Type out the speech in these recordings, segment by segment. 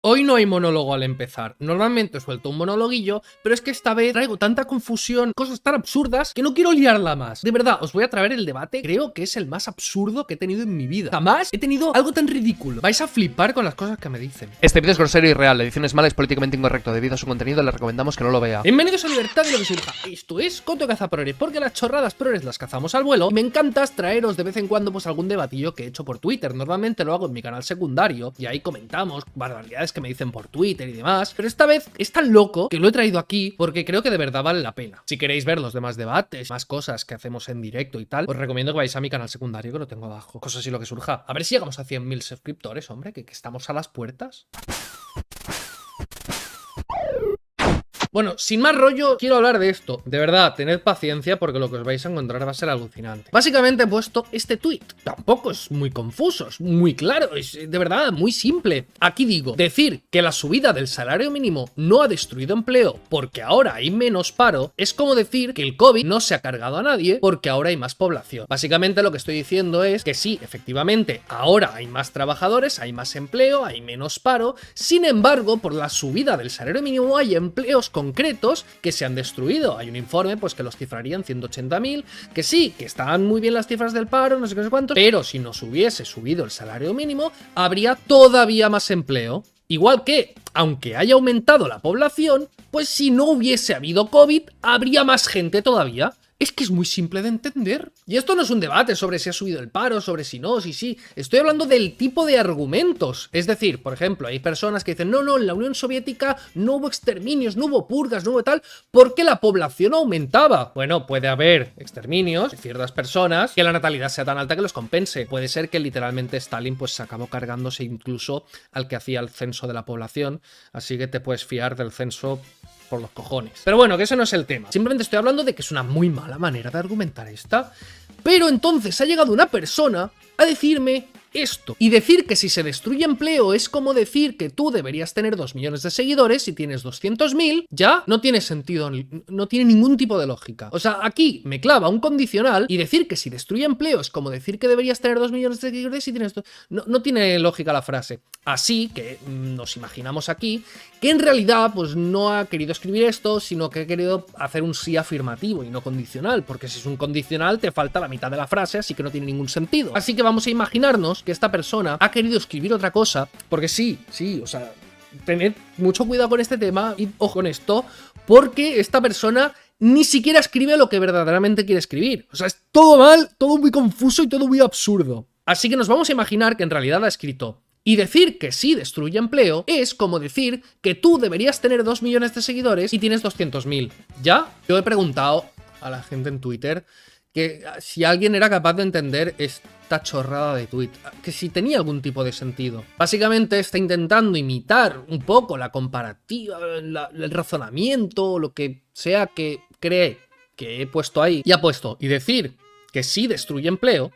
Hoy no hay monólogo al empezar. Normalmente suelto un monologuillo, pero es que esta vez traigo tanta confusión, cosas tan absurdas, que no quiero liarla más. De verdad, os voy a traer el debate, creo que es el más absurdo que he tenido en mi vida. Jamás he tenido algo tan ridículo. Vais a flipar con las cosas que me dicen. Este vídeo es grosero y irreal, la edición es mala y es políticamente incorrecto. Debido a su contenido le recomendamos que no lo vea. Bienvenidos a Libertad de lo que surja. Esto es Coto Cazaprores, porque las chorradas prores las cazamos al vuelo. Y me encanta traeros de vez en cuando pues algún debatillo que he hecho por Twitter. Normalmente lo hago en mi canal secundario y ahí comentamos barbaridades que me dicen por Twitter y demás, pero esta vez es tan loco que lo he traído aquí porque creo que de verdad vale la pena. Si queréis ver los demás debates, más cosas que hacemos en directo y tal, os recomiendo que vayáis a mi canal secundario que lo tengo abajo. Cosas y lo que surja. A ver si llegamos a 100.000 suscriptores, hombre, que estamos a las puertas. Bueno, sin más rollo, quiero hablar de esto. De verdad, tened paciencia porque lo que os vais a encontrar va a ser alucinante. Básicamente he puesto este tweet. Tampoco es muy confuso, es muy claro, es de verdad muy simple. Aquí digo, decir que la subida del salario mínimo no ha destruido empleo porque ahora hay menos paro, es como decir que el COVID no se ha cargado a nadie porque ahora hay más población. Básicamente lo que estoy diciendo es que sí, efectivamente, ahora hay más trabajadores, hay más empleo, hay menos paro. Sin embargo, por la subida del salario mínimo hay empleos concretos que se han destruido. Hay un informe pues que los cifrarían 180.000, que sí, que están muy bien las cifras del paro, no sé qué, no sé cuántos, pero si nos hubiese subido el salario mínimo, habría todavía más empleo. Igual que, aunque haya aumentado la población, pues si no hubiese habido COVID, habría más gente todavía. Es que es muy simple de entender. Y esto no es un debate sobre si ha subido el paro, sobre si no, si sí. Estoy hablando del tipo de argumentos. Es decir, por ejemplo, hay personas que dicen, no, en la Unión Soviética no hubo exterminios, no hubo purgas, no hubo tal, porque la población aumentaba. Bueno, puede haber exterminios de ciertas personas que la natalidad sea tan alta que los compense. Puede ser que literalmente Stalin pues se acabó cargándose incluso al que hacía el censo de la población. Así que te puedes fiar del censo por los cojones. Pero bueno, que ese no es el tema. Simplemente estoy hablando de que es una muy mala manera de argumentar esta. Pero entonces ha llegado una persona a decirme esto. Y decir que si se destruye empleo es como decir que tú deberías tener 2 millones de seguidores y tienes 200.000, ya no tiene sentido, no tiene ningún tipo de lógica. O sea, aquí me clava un condicional y decir que si destruye empleo es como decir que deberías tener 2 millones de seguidores y tienes... No tiene lógica la frase. Así que nos imaginamos aquí que en realidad pues no ha querido escribir esto, sino que ha querido hacer un sí afirmativo y no condicional, porque si es un condicional te falta la mitad de la frase, así que no tiene ningún sentido. Así que vamos a imaginarnos que esta persona ha querido escribir otra cosa, porque sí, o sea, tened mucho cuidado con este tema y ojo con esto, porque esta persona ni siquiera escribe lo que verdaderamente quiere escribir. O sea, es todo mal, todo muy confuso y todo muy absurdo. Así que nos vamos a imaginar que en realidad ha escrito: y decir que sí destruye empleo es como decir que tú deberías tener 2 millones de seguidores y tienes 200.000. ¿Ya? Yo he preguntado a la gente en Twitter que si alguien era capaz de entender esta chorrada de tweet, que si tenía algún tipo de sentido. Básicamente está intentando imitar un poco la comparativa, el razonamiento, lo que sea que cree que he puesto ahí. Y ha puesto, y decir que sí destruye empleo,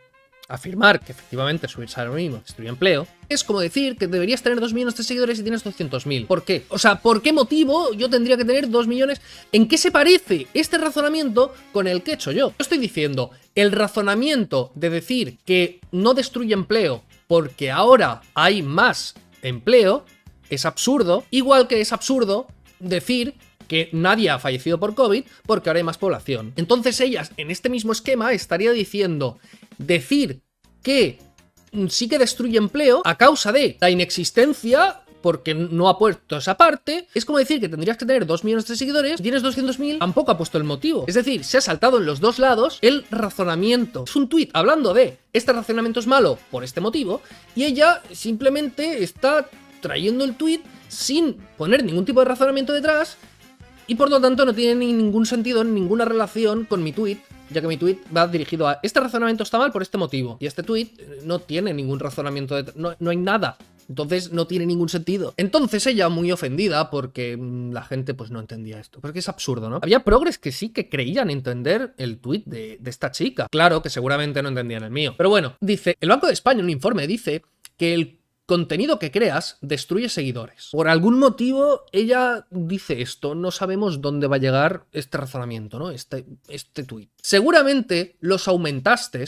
afirmar que efectivamente subir salario mínimo destruye empleo, es como decir que deberías tener 2 millones de seguidores y tienes 200.000. ¿Por qué? O sea, ¿por qué motivo yo tendría que tener 2 millones? ¿En qué se parece este razonamiento con el que he hecho yo? Yo estoy diciendo, el razonamiento de decir que no destruye empleo porque ahora hay más empleo es absurdo, igual que es absurdo decir que nadie ha fallecido por COVID porque ahora hay más población. Entonces ellas, en este mismo esquema, estaría diciendo, decir que sí que destruye empleo a causa de la inexistencia, porque no ha puesto esa parte, es como decir que tendrías que tener 2 millones de seguidores, si tienes 200.000, tampoco ha puesto el motivo. Es decir, se ha saltado en los dos lados el razonamiento. Es un tuit hablando de este razonamiento es malo por este motivo, y ella simplemente está trayendo el tuit sin poner ningún tipo de razonamiento detrás, y por lo tanto no tiene ningún sentido, ninguna relación con mi tweet, ya que mi tweet va dirigido a este razonamiento está mal por este motivo. Y este tweet no tiene ningún razonamiento, no hay nada. Entonces no tiene ningún sentido. Entonces ella muy ofendida porque la gente pues no entendía esto. Porque es absurdo, ¿no? Había progres que sí que creían entender el tweet de esta chica. Claro que seguramente no entendían el mío. Pero bueno, dice, el Banco de España en un informe dice que el contenido que creas destruye seguidores. Por algún motivo, ella dice esto. No sabemos dónde va a llegar este razonamiento, ¿no? Este tuit. Seguramente los aumentaste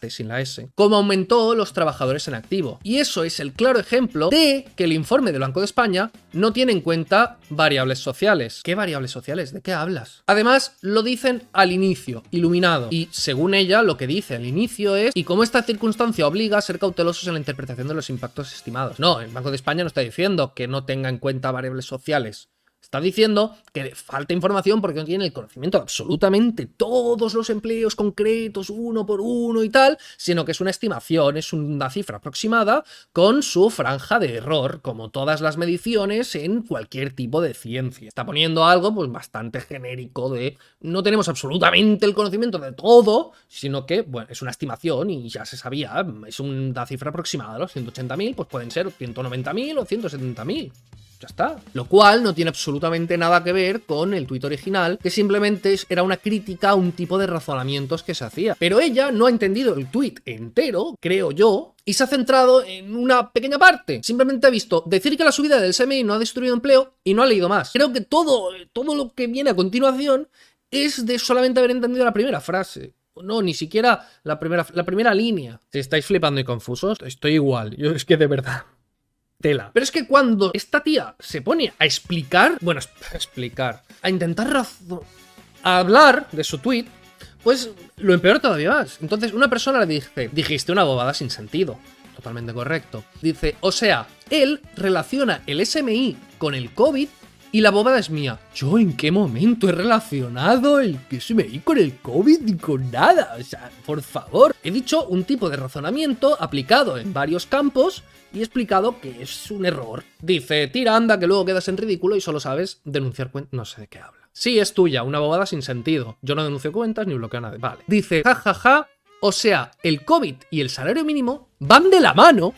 sin la S, como aumentó los trabajadores en activo. Y eso es el claro ejemplo de que el informe del Banco de España no tiene en cuenta variables sociales. ¿Qué variables sociales? ¿De qué hablas? Además, lo dicen al inicio, iluminado. Y según ella, lo que dice al inicio es: y como esta circunstancia obliga a ser cautelosos en la interpretación de los impactos estimados. No, el Banco de España no está diciendo que no tenga en cuenta variables sociales. Está diciendo que falta información porque no tiene el conocimiento de absolutamente todos los empleos concretos, uno por uno y tal, sino que es una estimación, es una cifra aproximada con su franja de error, como todas las mediciones en cualquier tipo de ciencia. Está poniendo algo pues bastante genérico de no tenemos absolutamente el conocimiento de todo, sino que, bueno, es una estimación y ya se sabía, es una cifra aproximada. Los 180.000 pues pueden ser 190.000 o 170.000. Ya está. Lo cual no tiene absolutamente nada que ver con el tuit original, que simplemente era una crítica a un tipo de razonamientos que se hacía. Pero ella no ha entendido el tuit entero, creo yo, y se ha centrado en una pequeña parte. Simplemente ha visto decir que la subida del SMI no ha destruido empleo y no ha leído más. Creo que todo lo que viene a continuación es de solamente haber entendido la primera frase. No, ni siquiera la primera línea. Si estáis flipando y confusos, estoy igual. Yo es que de verdad... tela. Pero es que cuando esta tía se pone a explicar, bueno, a intentar hablar de su tweet, pues lo empeora todavía más. Entonces una persona le dice: dijiste una bobada sin sentido. Totalmente correcto. Dice: o sea, él relaciona el SMI con el COVID y la bobada es mía. ¿Yo en qué momento he relacionado el SMI con el COVID ni con nada? O sea, por favor. He dicho un tipo de razonamiento aplicado en varios campos y he explicado que es un error. Dice: tira, anda, que luego quedas en ridículo y solo sabes denunciar cuentas. No sé de qué habla. Sí, es tuya, una bobada sin sentido. Yo no denuncio cuentas ni bloqueo a nadie. Vale. Dice: jajaja, o sea, el COVID y el salario mínimo van de la mano.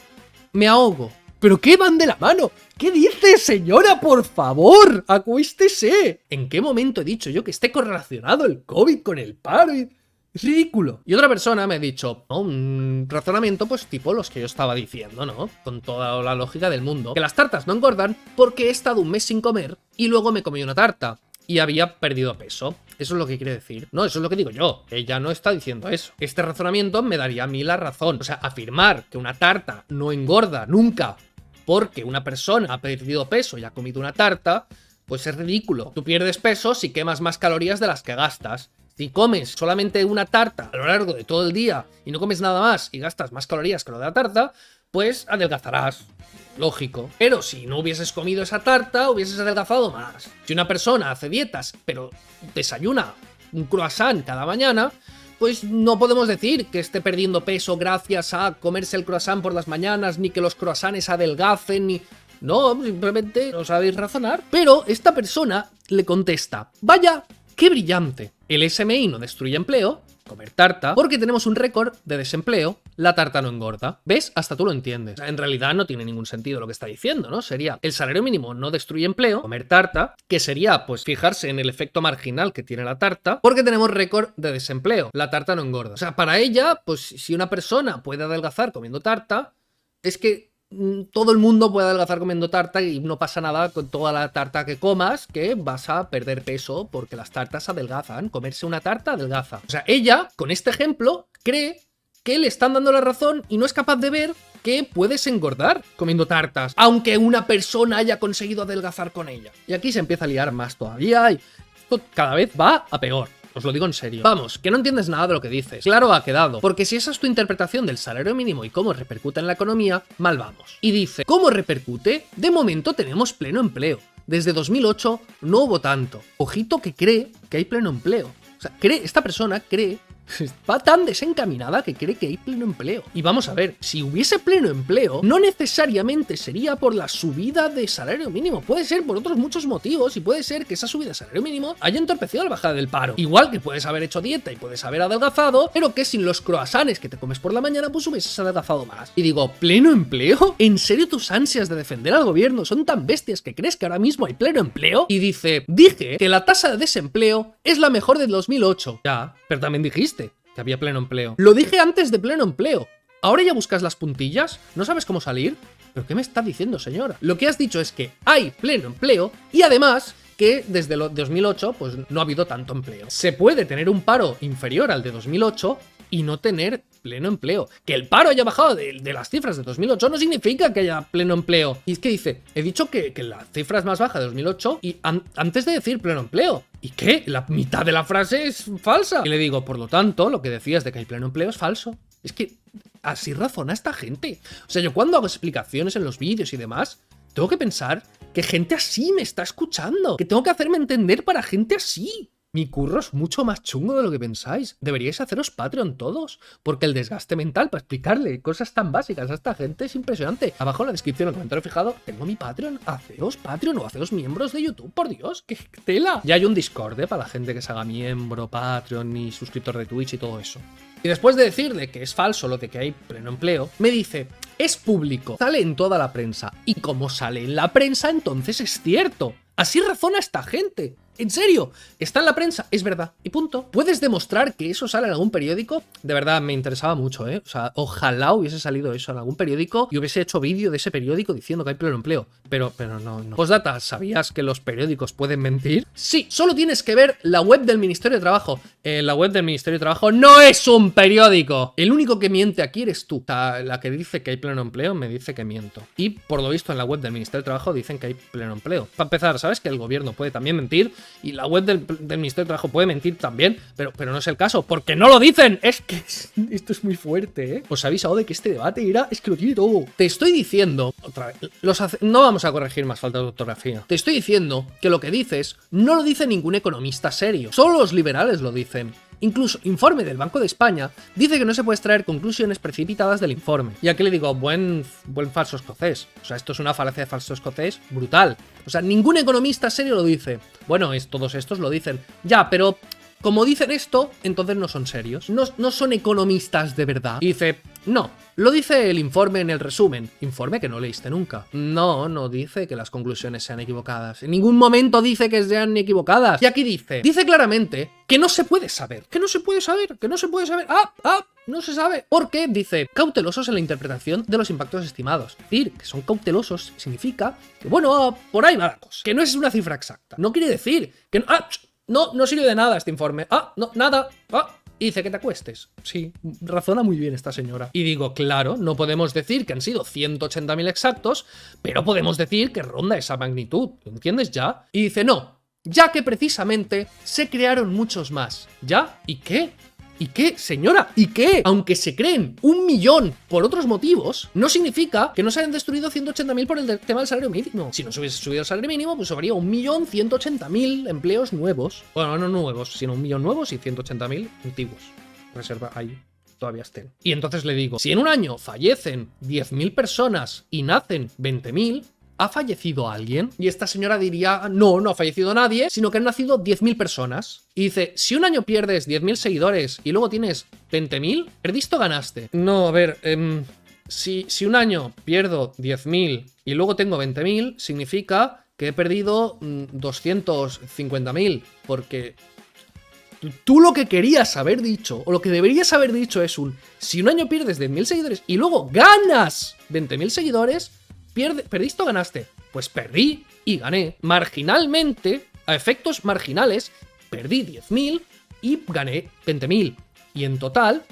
Me ahogo. ¿Pero qué van de la mano? ¿Qué dice, señora? Por favor, acuéstese. ¿En qué momento he dicho yo que esté correlacionado el COVID con el paro? Es ridículo. Y otra persona me ha dicho, ¿no?, un razonamiento pues tipo los que yo estaba diciendo, ¿no? Con toda la lógica del mundo. Que las tartas no engordan porque he estado un mes sin comer y luego me comí una tarta y había perdido peso. Eso es lo que quiere decir. No, eso es lo que digo yo. Ella no está diciendo eso. Este razonamiento me daría a mí la razón. O sea, afirmar que una tarta no engorda nunca porque una persona ha perdido peso y ha comido una tarta, pues es ridículo. Tú pierdes peso si quemas más calorías de las que gastas. Si comes solamente una tarta a lo largo de todo el día y no comes nada más y gastas más calorías que lo de la tarta, pues adelgazarás. Lógico. Pero si no hubieses comido esa tarta, hubieses adelgazado más. Si una persona hace dietas, pero desayuna un croissant cada mañana, pues no podemos decir que esté perdiendo peso gracias a comerse el croissant por las mañanas, ni que los croissants adelgacen, ni... No, simplemente no sabéis razonar. Pero esta persona le contesta: vaya, qué brillante. El SMI no destruye empleo, comer tarta, porque tenemos un récord de desempleo, la tarta no engorda. ¿Ves? Hasta tú lo entiendes. O sea, en realidad no tiene ningún sentido lo que está diciendo, ¿no? Sería: el salario mínimo no destruye empleo, comer tarta, que sería pues fijarse en el efecto marginal que tiene la tarta, porque tenemos récord de desempleo, la tarta no engorda. O sea, para ella, pues si una persona puede adelgazar comiendo tarta, es que todo el mundo puede adelgazar comiendo tarta y no pasa nada con toda la tarta que comas, que vas a perder peso porque las tartas adelgazan. Comerse una tarta adelgaza. O sea, ella, con este ejemplo, cree que le están dando la razón y no es capaz de ver que puedes engordar comiendo tartas, aunque una persona haya conseguido adelgazar con ella. Y aquí se empieza a liar más todavía y esto cada vez va a peor. Os lo digo en serio. Vamos, que no entiendes nada de lo que dices. Claro ha quedado. Porque si esa es tu interpretación del salario mínimo y cómo repercute en la economía, mal vamos. Y dice: ¿cómo repercute? De momento tenemos pleno empleo. Desde 2008 no hubo tanto. Ojito que cree que hay pleno empleo. O sea, esta persona cree... va tan desencaminada que cree que hay pleno empleo. Y vamos a ver, si hubiese pleno empleo, no necesariamente sería por la subida de salario mínimo. Puede ser por otros muchos motivos y puede ser que esa subida de salario mínimo haya entorpecido la bajada del paro. Igual que puedes haber hecho dieta y puedes haber adelgazado, pero que sin los croissants que te comes por la mañana, pues hubieses adelgazado más. Y digo, ¿pleno empleo? ¿En serio tus ansias de defender al gobierno son tan bestias que crees que ahora mismo hay pleno empleo? Y dice: dije que la tasa de desempleo es la mejor del 2008. Ya, pero también dijiste que había pleno empleo. Lo dije antes de pleno empleo. ¿Ahora ya buscas las puntillas? ¿No sabes cómo salir? ¿Pero qué me estás diciendo, señora? Lo que has dicho es que hay pleno empleo y además que desde el 2008 pues no ha habido tanto empleo. Se puede tener un paro inferior al de 2008 y no tener pleno empleo. Que el paro haya bajado de las cifras de 2008 no significa que haya pleno empleo. Y es que dice, he dicho que la cifra es más baja de 2008 y antes de decir pleno empleo. ¿Y qué? La mitad de la frase es falsa. Y le digo, por lo tanto, lo que decías de que hay pleno empleo es falso. Es que así razona esta gente. O sea, yo cuando hago explicaciones en los vídeos y demás, tengo que pensar que gente así me está escuchando, que tengo que hacerme entender para gente así. Mi curro es mucho más chungo de lo que pensáis. Deberíais haceros Patreon todos, porque el desgaste mental para explicarle cosas tan básicas a esta gente es impresionante. Abajo en la descripción, en el comentario fijado, tengo mi Patreon. Haceos Patreon o haceos miembros de YouTube, por Dios, qué tela. Ya hay un Discord, para la gente que se haga miembro, Patreon y suscriptor de Twitch y todo eso. Y después de decirle que es falso lo de que hay pleno empleo, me dice, es público, sale en toda la prensa. Y como sale en la prensa, entonces es cierto. Así razona esta gente. En serio, está en la prensa, es verdad, y punto. ¿Puedes demostrar que eso sale en algún periódico? De verdad, me interesaba mucho, O sea, ojalá hubiese salido eso en algún periódico y hubiese hecho vídeo de ese periódico diciendo que hay pleno empleo. Pero no. Postdata, ¿sabías que los periódicos pueden mentir? Sí, solo tienes que ver la web del Ministerio de Trabajo. La web del Ministerio de Trabajo no es un periódico. El único que miente aquí eres tú. O sea, la que dice que hay pleno empleo me dice que miento. Y por lo visto en la web del Ministerio de Trabajo dicen que hay pleno empleo. Para empezar, ¿sabes que el gobierno puede también mentir? Y la web del Ministerio de Trabajo puede mentir también, pero no es el caso, porque no lo dicen. Es que esto es muy fuerte, Os he avisado de que este debate es que lo tiene todo. Te estoy diciendo, otra vez, no vamos a corregir más falta de ortografía. Te estoy diciendo que lo que dices no lo dice ningún economista serio. Solo los liberales lo dicen. Incluso informe del Banco de España dice que no se puede extraer conclusiones precipitadas del informe. Y aquí le digo, buen falso escocés. O sea, esto es una falacia de falso escocés brutal. O sea, ningún economista serio lo dice. Bueno, todos estos lo dicen. Ya, pero como dicen esto, entonces no son serios. No son economistas de verdad. Y dice, no. Lo dice el informe en el resumen. Informe que no leíste nunca. No dice que las conclusiones sean equivocadas. En ningún momento dice que sean equivocadas. Y aquí dice claramente que no se puede saber. Que no se puede saber. Que no se puede saber. No se sabe. Porque dice, cautelosos en la interpretación de los impactos estimados. Es decir, que son cautelosos significa que, bueno, por ahí va la cosa. Que no es una cifra exacta. No quiere decir que no sirve de nada este informe. No, nada. Y dice que te acuestes. Sí, razona muy bien esta señora. Y digo, claro, no podemos decir que han sido 180.000 exactos, pero podemos decir que ronda esa magnitud. ¿Lo entiendes ya? Y dice, no, ya que precisamente se crearon muchos más. ¿Ya? ¿Y qué? ¿Y qué, señora? ¿Y qué? Aunque se creen 1 millón por otros motivos, no significa que no se hayan destruido 180.000 por el tema del salario mínimo. Si no se hubiese subido el salario mínimo, pues habría 1.180.000 empleos nuevos. Bueno, no nuevos, sino 1 millón nuevos y 180.000 antiguos. Reserva ahí. Todavía estén. Y entonces le digo, si en un año fallecen 10.000 personas y nacen 20.000, ¿ha fallecido alguien? Y esta señora diría, no ha fallecido nadie, sino que han nacido 10.000 personas. Y dice, si un año pierdes 10.000 seguidores y luego tienes 20.000, ¿perdiste o ganaste? No, a ver, si un año pierdo 10.000 y luego tengo 20.000, significa que he perdido 250.000, porque tú lo que querías haber dicho, o lo que deberías haber dicho es si un año pierdes 10.000 seguidores y luego ganas 20.000 seguidores, ¿perdiste o ganaste? Pues perdí y gané. Marginalmente, a efectos marginales, perdí 10.000 y gané 20.000. Y en total,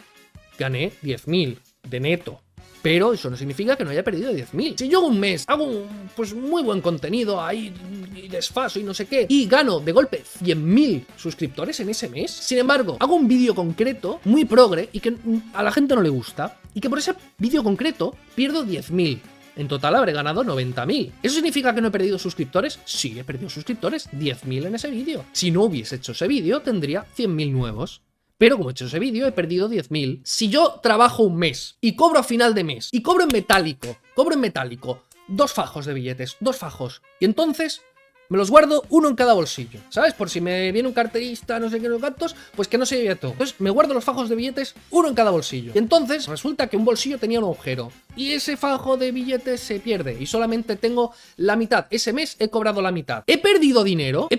gané 10.000 de neto. Pero eso no significa que no haya perdido 10.000. Si yo un mes hago pues muy buen contenido ahí y desfaso y no sé qué, y gano de golpe 100.000 suscriptores en ese mes, sin embargo, hago un vídeo concreto, muy progre, y que a la gente no le gusta, y que por ese vídeo concreto pierdo 10.000. En total habré ganado 90.000. ¿Eso significa que no he perdido suscriptores? Sí, he perdido suscriptores, 10.000 en ese vídeo. Si no hubiese hecho ese vídeo, tendría 100.000 nuevos. Pero como he hecho ese vídeo, he perdido 10.000. Si yo trabajo un mes y cobro a final de mes, y cobro en metálico, 2 fajos de billetes, 2 fajos, y entonces me los guardo uno en cada bolsillo, ¿sabes? Por si me viene un carterista, no sé qué, los gatos, pues que no se lleve todo. Entonces me guardo los fajos de billetes uno en cada bolsillo. Y entonces resulta que un bolsillo tenía un agujero. Y ese fajo de billetes se pierde. Y solamente tengo la mitad. Ese mes he cobrado la mitad. ¿He perdido dinero? ¿He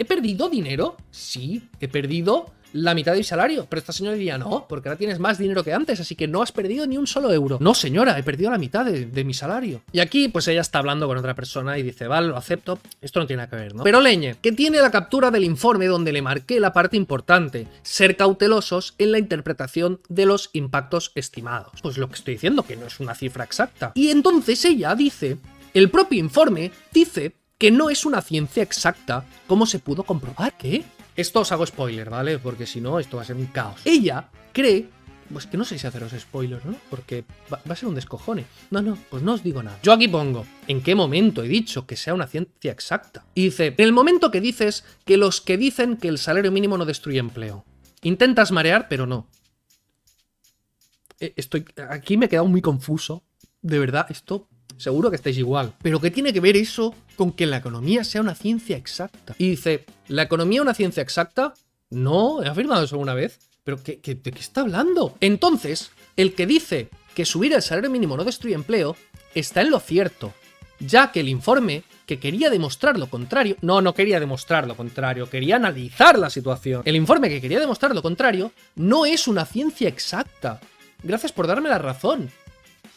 perdido dinero? Sí, he perdido la mitad de mi salario. Pero esta señora diría, no, porque ahora tienes más dinero que antes, así que no has perdido ni un solo euro. No, señora, he perdido la mitad de mi salario. Y aquí, pues ella está hablando con otra persona y dice, vale, lo acepto, esto no tiene nada que ver, ¿no? Pero Leñe, que tiene la captura del informe donde le marqué la parte importante, ser cautelosos en la interpretación de los impactos estimados. Pues lo que estoy diciendo, que no es una cifra exacta. Y entonces ella dice, el propio informe dice que no es una ciencia exacta, como se pudo comprobar. ¿Qué? Esto os hago spoiler, ¿vale? Porque si no, esto va a ser un caos. Ella cree, pues que no sé si haceros spoilers, ¿no? Porque va a ser un descojone. No, pues no os digo nada. Yo aquí pongo, ¿en qué momento he dicho que sea una ciencia exacta? Y dice, en el momento que dices que los que dicen que el salario mínimo no destruye empleo. Intentas marear, pero no. Aquí me he quedado muy confuso. De verdad, esto... Seguro que estáis igual. Pero ¿qué tiene que ver eso con que la economía sea una ciencia exacta? Y dice, ¿la economía es una ciencia exacta? No, he afirmado eso alguna vez. ¿Pero de qué está hablando? Entonces, el que dice que subir el salario mínimo no destruye empleo está en lo cierto, ya que el informe que quería demostrar lo contrario... No quería demostrar lo contrario, quería analizar la situación. El informe que quería demostrar lo contrario no es una ciencia exacta. Gracias por darme la razón.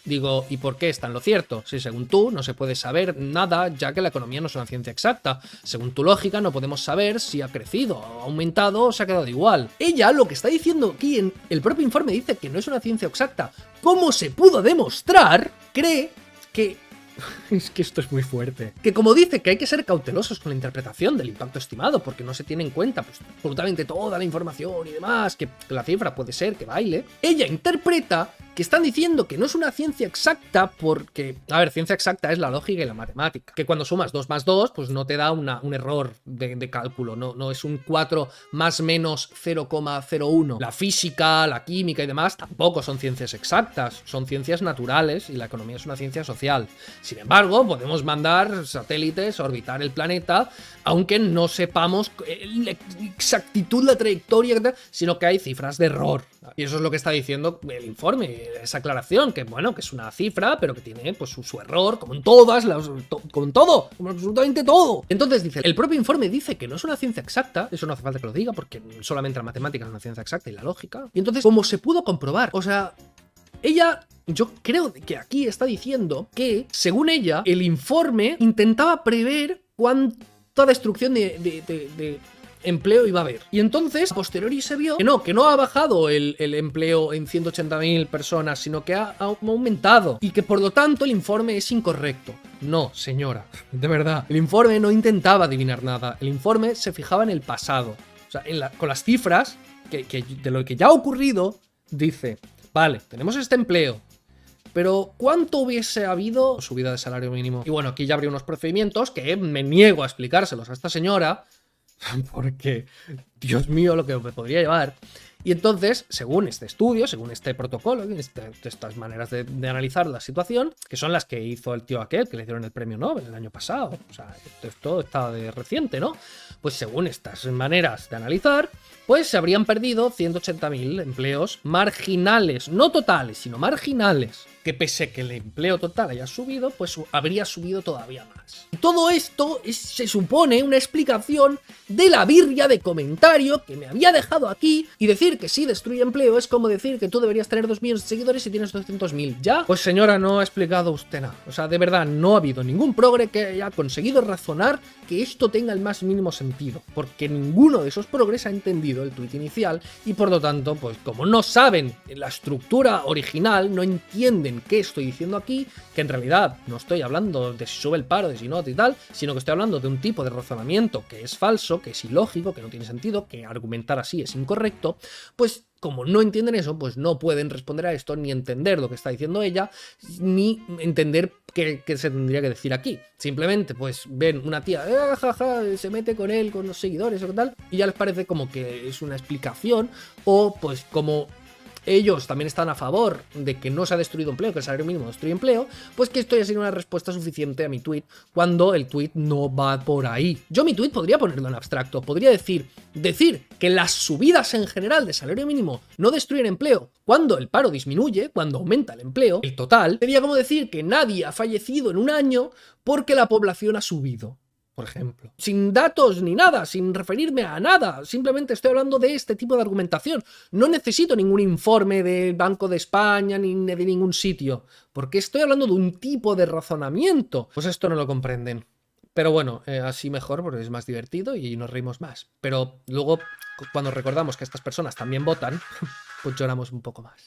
Digo, ¿y por qué está en lo cierto? Si según tú no se puede saber nada, ya que la economía no es una ciencia exacta. Según tu lógica no podemos saber si ha crecido, ha aumentado o se ha quedado igual. Ella lo que está diciendo aquí en el propio informe dice que no es una ciencia exacta. ¿Cómo se pudo demostrar? Cree que... Es que esto es muy fuerte. Que como dice que hay que ser cautelosos con la interpretación del impacto estimado, porque no se tiene en cuenta pues, absolutamente toda la información y demás, que la cifra puede ser que baile, ella interpreta que están diciendo que no es una ciencia exacta porque, a ver, ciencia exacta es la lógica y la matemática, que cuando sumas 2 más 2, pues no te da un error de cálculo, no es un 4 más menos 0,01. La física, la química y demás tampoco son ciencias exactas, son ciencias naturales y la economía es una ciencia social. Sin embargo, podemos mandar satélites a orbitar el planeta, aunque no sepamos la exactitud, la trayectoria, sino que hay cifras de error. Y eso es lo que está diciendo el informe, esa aclaración, que bueno, que es una cifra, pero que tiene pues su error, como en todas, como en todo, como absolutamente todo. Entonces dice, el propio informe dice que no es una ciencia exacta, eso no hace falta que lo diga, porque solamente la matemática es una ciencia exacta y la lógica. Y entonces, ¿cómo se pudo comprobar? O sea... Ella, yo creo que aquí está diciendo que, según ella, el informe intentaba prever cuánta destrucción de empleo iba a haber. Y entonces, a posteriori se vio que no ha bajado el empleo en 180.000 personas, sino que ha aumentado. Y que por lo tanto el informe es incorrecto. No, señora, de verdad. El informe no intentaba adivinar nada. El informe se fijaba en el pasado. O sea, con las cifras de lo que ya ha ocurrido, dice... Vale, tenemos este empleo, pero ¿cuánto hubiese habido subida de salario mínimo? Y bueno, aquí ya habría unos procedimientos que me niego a explicárselos a esta señora, porque, Dios mío, lo que me podría llevar. Y entonces, según este estudio, según este protocolo, estas maneras de analizar la situación, que son las que hizo el tío aquel, que le dieron el premio Nobel el año pasado, o sea, esto está de reciente, ¿no? Pues según estas maneras de analizar, pues se habrían perdido 180.000 empleos marginales, no totales, sino marginales, que pese a que el empleo total haya subido, pues habría subido todavía más. Y todo esto se supone una explicación de la birria de comentario que me había dejado aquí, y decir que sí destruye empleo es como decir que tú deberías tener 2 millones de seguidores y tienes 200.000. ¿Ya? Pues señora, no ha explicado usted nada. O sea, de verdad, no ha habido ningún progre que haya conseguido razonar que esto tenga el más mínimo sentido, porque ninguno de esos progres ha entendido el tuit inicial y por lo tanto, pues como no saben la estructura original, no entienden qué estoy diciendo aquí, que en realidad no estoy hablando de si sube el paro, de si no y tal, sino que estoy hablando de un tipo de razonamiento que es falso, que es ilógico, que no tiene sentido, que argumentar así es incorrecto, pues como no entienden eso, pues no pueden responder a esto, ni entender lo que está diciendo ella, ni entender qué se tendría que decir aquí. Simplemente, pues ven una tía, se mete con él, con los seguidores o tal, y ya les parece como que es una explicación, o pues como ellos también están a favor de que no se ha destruido empleo, que el salario mínimo destruye empleo, pues que esto ya sería una respuesta suficiente a mi tweet, cuando el tweet no va por ahí. Yo mi tweet podría ponerlo en abstracto, podría decir que las subidas en general de salario mínimo no destruyen empleo cuando el paro disminuye, cuando aumenta el empleo, el total, sería como decir que nadie ha fallecido en un año porque la población ha subido. por ejemplo. Sin datos ni nada, sin referirme a nada. Simplemente estoy hablando de este tipo de argumentación. No necesito ningún informe del Banco de España ni de ningún sitio, porque estoy hablando de un tipo de razonamiento. Pues esto no lo comprenden. Pero bueno, así mejor porque es más divertido y nos reímos más. Pero luego, cuando recordamos que estas personas también votan, pues lloramos un poco más.